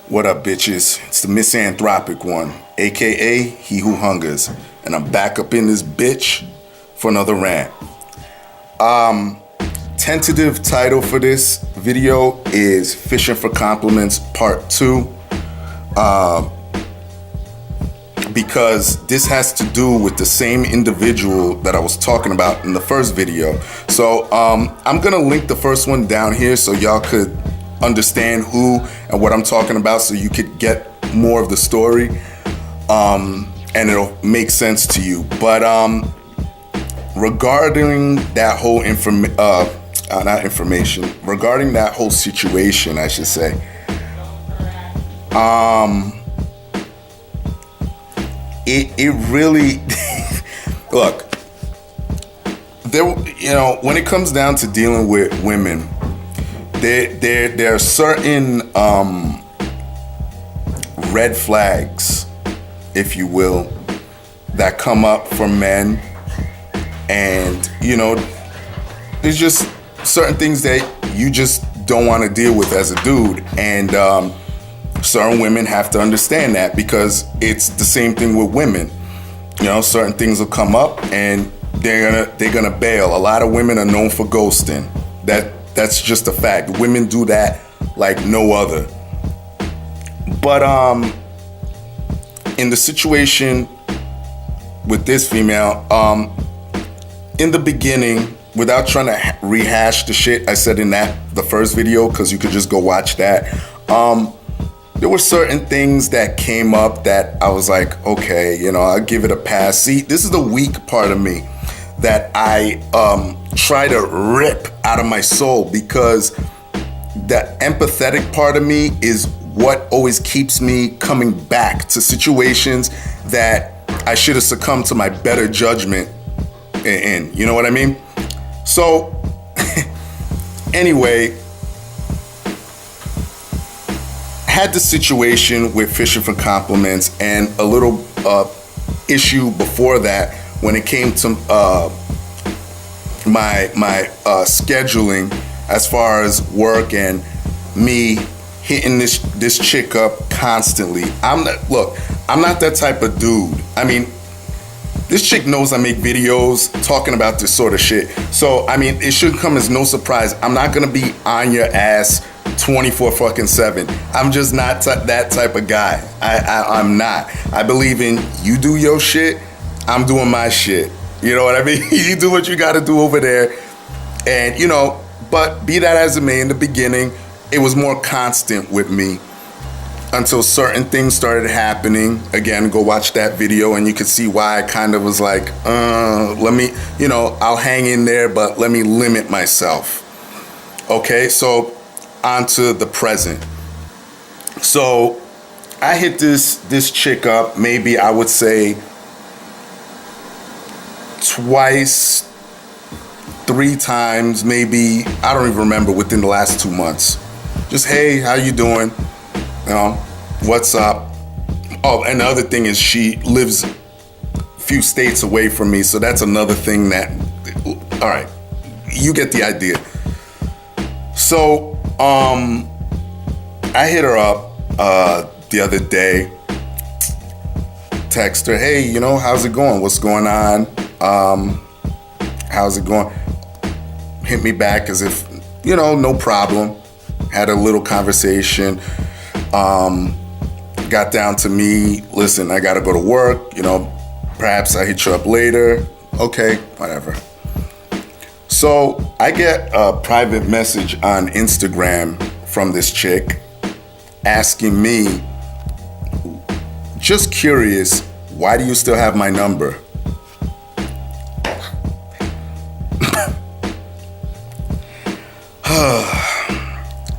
What up, bitches? It's the misanthropic one, aka He Who Hungers, and I'm back up in this bitch for another rant. Tentative title for this video is Fishing for Compliments Part 2, because this has to do with the same individual that I was talking about in the first video. So I'm gonna link the first one down here so y'all could understand who and what I'm talking about, so you could get more of the story, and it'll make sense to you. But regarding that whole regarding that whole situation, I should say, it really look, there, when it comes down to dealing with women, there are certain red flags, if you will, that come up for men, and there's just certain things that you just don't want to deal with as a dude, and certain women have to understand that, because it's the same thing with women. Certain things will come up and they're gonna bail. A lot of women are known for ghosting. That's just a fact. Women do that like no other. But in the situation with this female, in the beginning, without trying to rehash the shit I said in the first video, because you could just go watch that, there were certain things that came up that I was like, okay, I'll give it a pass. See, this is the weak part of me that I try to rip out of my soul, because the empathetic part of me is what always keeps me coming back to situations that I should have succumbed to my better judgment in. You know what I mean? So anyway, had the situation with fishing for compliments, and a little issue before that when it came to my scheduling, as far as work and me hitting this chick up constantly. I'm not that type of dude. I mean, this chick knows I make videos talking about this sort of shit. So, I mean, it shouldn't come as no surprise. I'm not gonna be on your ass 24/7. I'm just not that type of guy. I'm not. I believe in you do your shit, I'm doing my shit. You know what I mean? You do what you gotta do over there. And, but be that as it may, in the beginning, it was more constant with me until certain things started happening. Again, go watch that video and you can see why I kind of was like, let me, I'll hang in there, but let me limit myself. Okay, so on to the present. So I hit this chick up, maybe I would say twice, 3 times, maybe, I don't even remember, within the last 2 months. Just, hey, how you doing? What's up? Oh, and the other thing is she lives a few states away from me, so that's another thing that, all right, you get the idea. So, I hit her up the other day, text her, hey, how's it going? What's going on? How's it going? Hit me back as if, no problem. Had a little conversation. Got down to me, listen, I gotta go to work, perhaps I hit you up later. Okay, whatever. So I get a private message on Instagram from this chick asking me, just curious, why do you still have my number?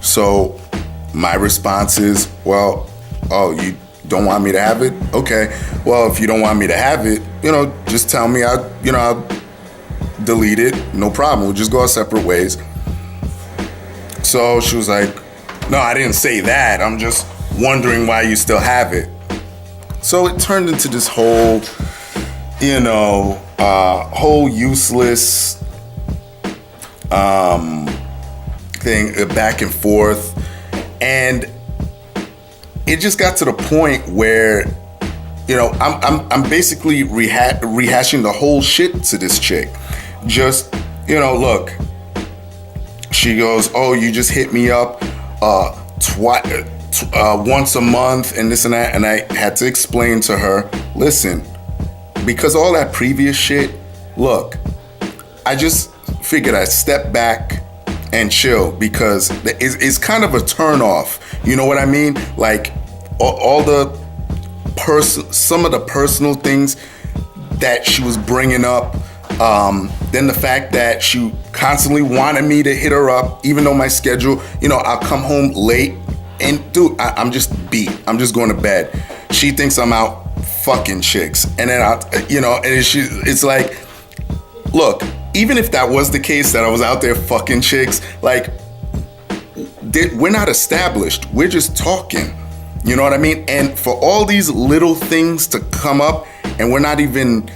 So my response is, well, oh, don't want me to have it? Okay. Well, if you don't want me to have it, just tell me. I'll delete it. No problem. We'll just go our separate ways. So she was like, no, I didn't say that. I'm just wondering why you still have it. So it turned into this whole, whole useless thing, back and forth. And it just got to the point where, I'm basically rehashing the whole shit to this chick. Just, look, she goes, oh, you just hit me up once a month and this and that. And I had to explain to her, listen, because all that previous shit, look, I just figured I'd step back and chill because it's kind of a turn off. You know what I mean? Like all the some of the personal things that she was bringing up. Then the fact that she constantly wanted me to hit her up, even though my schedule, I'll come home late and dude, I'm just beat. I'm just going to bed. She thinks I'm out fucking chicks. And then it's like, look, even if that was the case, that I was out there fucking chicks, like, we're not established. We're just talking. You know what I mean? And for all these little things to come up and we're not even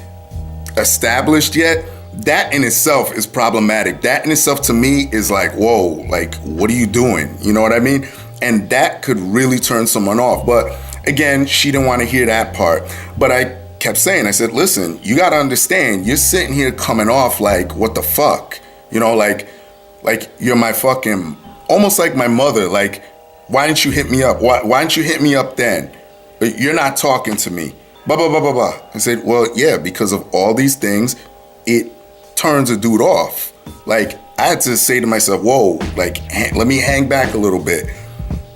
established yet, that in itself is problematic. That in itself to me is like, whoa, like, what are you doing? You know what I mean? And that could really turn someone off. But again, she didn't want to hear that part. But I kept saying, I said, listen, you got to understand, you're sitting here coming off like, what the fuck? Like you're my fucking, almost like my mother. Like, why didn't you hit me up? Why didn't you hit me up then? You're not talking to me. Blah, blah, blah, blah, blah. I said, well, yeah, because of all these things, it turns a dude off. Like, I had to say to myself, whoa, like, let me hang back a little bit.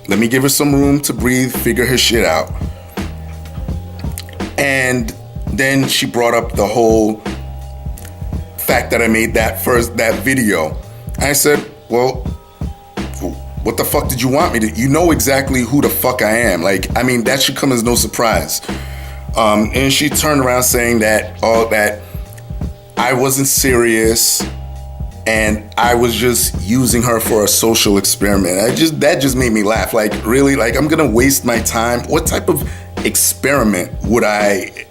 Let me give her some room to breathe, figure her shit out. And then she brought up the whole fact that I made that video. And I said, well, what the fuck did you want me to? You know exactly who the fuck I am. Like, I mean, that should come as no surprise. And she turned around saying that I wasn't serious and I was just using her for a social experiment. That just made me laugh. Like, really? Like, I'm gonna waste my time? What type of experiment would I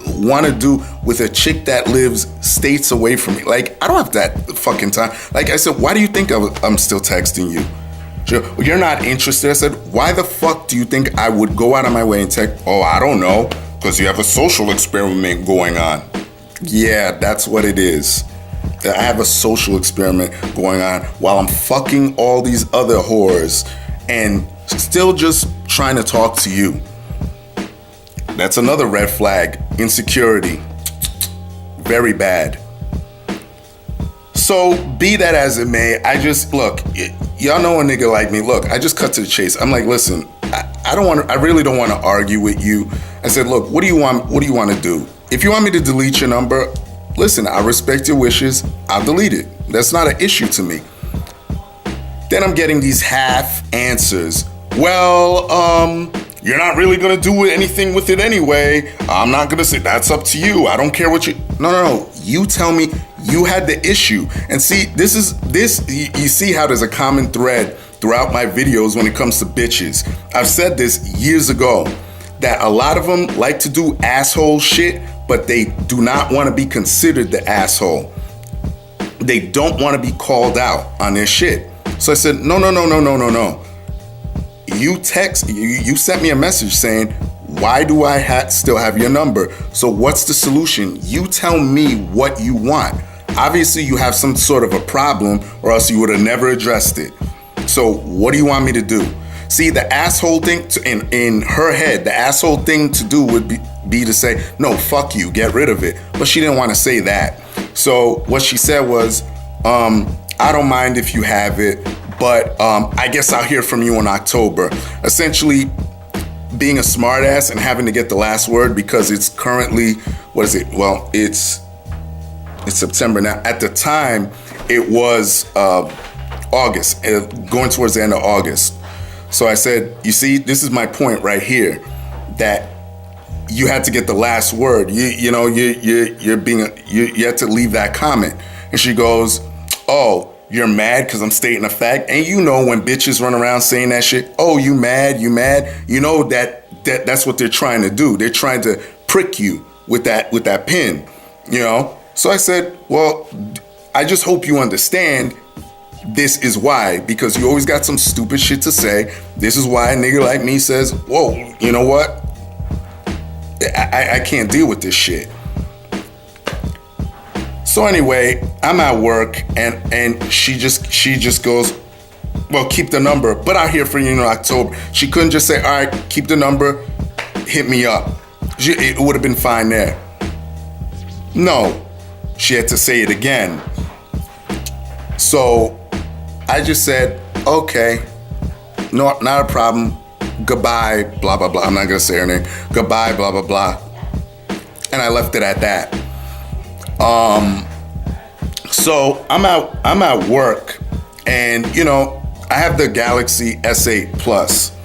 want to do with a chick that lives states away from me? Like, I don't have that fucking time. Like I said, why do you think I'm still texting you? You're not interested. I said, why the fuck do you think I would go out of my way and text? Oh, I don't know. Because you have a social experiment going on. Yeah, that's what it is. I have a social experiment going on while I'm fucking all these other whores and still just trying to talk to you. That's another red flag. Insecurity. Very bad. So, be that as it may, look, y'all know a nigga like me. Look, I just cut to the chase. I'm like, listen, I really don't want to argue with you. I said, look, what do you want to do? If you want me to delete your number, listen, I respect your wishes. I'll delete it. That's not an issue to me. Then I'm getting these half answers. Well, you're not really going to do anything with it anyway. I'm not going to say that's up to you. I don't care what you... No. You tell me you had the issue. And see, you see how there's a common thread throughout my videos when it comes to bitches. I've said this years ago, that a lot of them like to do asshole shit, but they do not want to be considered the asshole. They don't want to be called out on their shit. So I said, no. You sent me a message saying, why do I still have your number? So what's the solution? You tell me what you want. Obviously you have some sort of a problem or else you would have never addressed it. So what do you want me to do? See, the asshole thing in her head, the asshole thing to do would be to say, no, fuck you, get rid of it. But she didn't want to say that. So what she said was, I don't mind if you have it, but I guess I'll hear from you in October. Essentially being a smartass and having to get the last word because it's currently, what is it? Well, it's September now. At the time, it was August, going towards the end of August. So I said, you see, this is my point right here, that you had to get the last word. You had to leave that comment. And she goes, oh, you're mad because I'm stating a fact? And you know when bitches run around saying that shit, oh, you mad? You know that's what they're trying to do. They're trying to prick you with that pin, you know? So I said, well, I just hope you understand this is why, because you always got some stupid shit to say. This is why a nigga like me says, whoa, you know what? I can't deal with this shit. So anyway, I'm at work and she just goes, well, keep the number, but I'll hear from you in October. She couldn't just say, all right, keep the number, hit me up. It would have been fine there. No, she had to say it again. So I just said, okay, no, not a problem. Goodbye, blah, blah, blah. I'm not gonna say her name. Goodbye, blah, blah, blah. And I left it at that. So I'm at work, and you know, I have the Galaxy S8 Plus,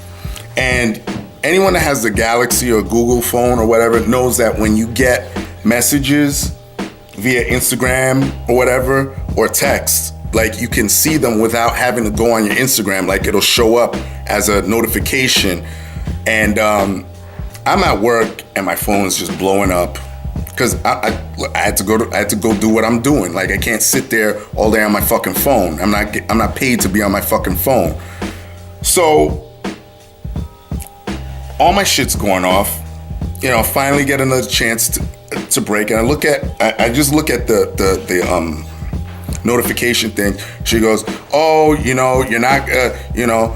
and anyone that has the Galaxy or Google phone or whatever knows that when you get messages via Instagram or whatever, or text, like you can see them without having to go on your Instagram. Like it'll show up as a notification. And I'm at work and my phone is just blowing up because I had to go do what I'm doing. Like I can't sit there all day on my fucking phone. I'm not paid to be on my fucking phone. So all my shit's going off. You know, finally get another chance to break, and I just look at the notification thing. She goes, oh, you know, you're not, you know,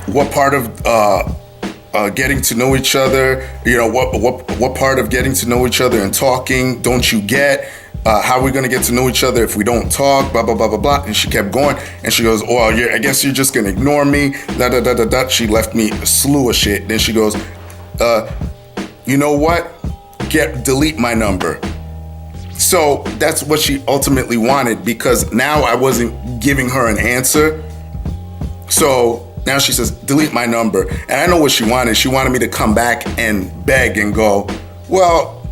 what part of getting to know each other, you know, what part of getting to know each other and talking don't you get? How are we gonna get to know each other if we don't talk? Blah, blah, blah, blah, blah. And she kept going, and she goes, oh, I guess you're just gonna ignore me, da, da, da, da, da. She left me a slew of shit. Then she goes, you know what? Delete my number. So that's what she ultimately wanted, because now I wasn't giving her an answer. So now she says, delete my number. And I know what she wanted. She wanted me to come back and beg and go, well,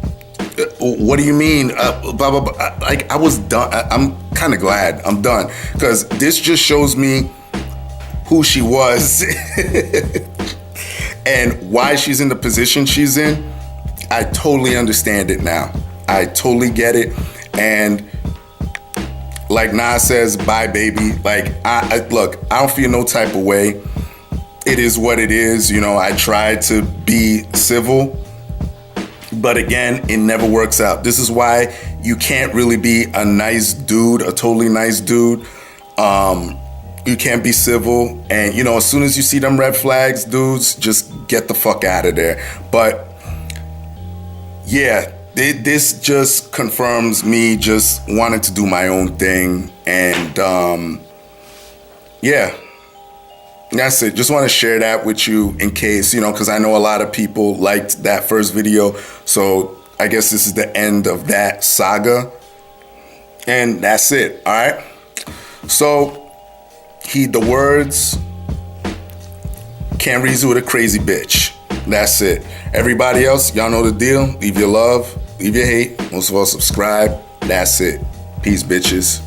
what do you mean? Blah, blah, blah. Like I was done. I'm kind of glad I'm done, because this just shows me who she was and why she's in the position she's in. I totally understand it now. I totally get it. And like Nas says, bye, baby. Like, look, I don't feel no type of way. It is what it is. You know, I tried to be civil, but again, it never works out. This is why you can't really be a nice dude, a totally nice dude. You can't be civil. And, you know, as soon as you see them red flags, dudes, just get the fuck out of there. But yeah, this just confirms me just wanting to do my own thing. And yeah, that's it. Just want to share that with you in case, you know, because I know a lot of people liked that first video. So I guess this is the end of that saga. And that's it. All right. So heed the words. Can't reason with a crazy bitch. That's it. Everybody else, y'all know the deal. Leave your love, leave your hate. Most of all, subscribe. That's it. Peace, bitches.